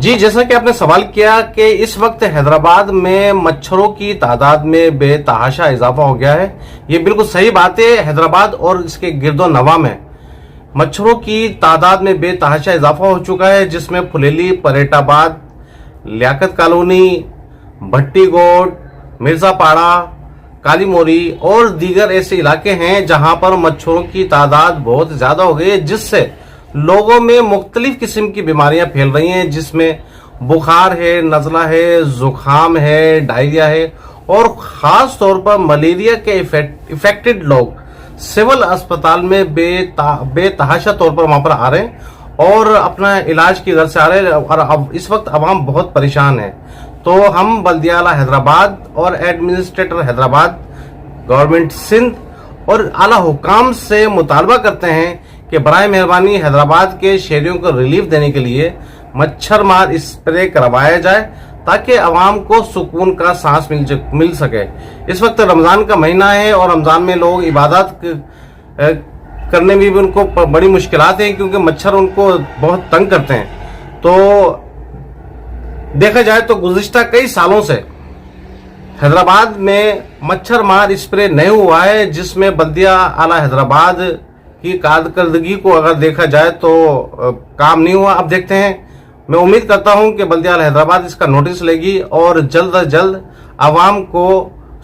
जी, जैसा कि आपने सवाल किया कि इस वक्त हैदराबाद में मच्छरों की तादाद में बेतहाशा इजाफा हो गया है। ये बिल्कुल सही बात है। हैदराबाद और इसके गिरदो नवा में मच्छरों की तादाद में बेतहाशा इजाफा हो चुका है, जिसमें फुलेली, परेटाबाद, लियाकत कॉलोनी, भट्टी गोड, मिर्जापाड़ा, काली मोरी और दीगर ऐसे इलाके हैं जहां पर मच्छरों की तादाद बहुत ज्यादा हो गई है, जिससे लोगों में मुख्तलिफ किस्म की बीमारियां फैल रही हैं, जिसमें बुखार है, नजला है, जुकाम है, डायरिया है और खास तौर पर मलेरिया के इफेक्टेड लोग सिविल अस्पताल में बेतहाशा तौर पर वहां पर आ रहे हैं और अपना इलाज की गर्ज से आ रहे हैं। और अब इस वक्त अवाम बहुत परेशान है। तो हम बल्दिया आला हैदराबाद और एडमिनिस्ट्रेटर हैदराबाद, गवर्नमेंट सिंध और आला हुकाम से मुतालबा करते हैं कि बराए मेहरबानी हैदराबाद के शहरियों को रिलीफ देने के लिए मच्छर मार स्प्रे करवाया जाए, ताकि आवाम को सुकून का सांस मिल सके। इस वक्त रमजान का महीना है और रमजान में लोग इबादत करने में भी उनको बड़ी मुश्किलात हैं, क्योंकि मच्छर उनको बहुत तंग करते हैं। तो देखा जाए तो गुज़िश्ता कई सालों से हैदराबाद में मच्छर मार स्प्रे नहीं हुआ है, जिसमें बल्दिया आला हैदराबाद की कारकर्दगी को अगर देखा जाए तो काम नहीं हुआ। अब देखते हैं। मैं उम्मीद करता हूं कि बल्दिया आला हैदराबाद इसका नोटिस लेगी और जल्द अज जल्द आवाम को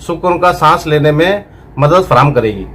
सुकून का सांस लेने में मदद फराहम करेगी।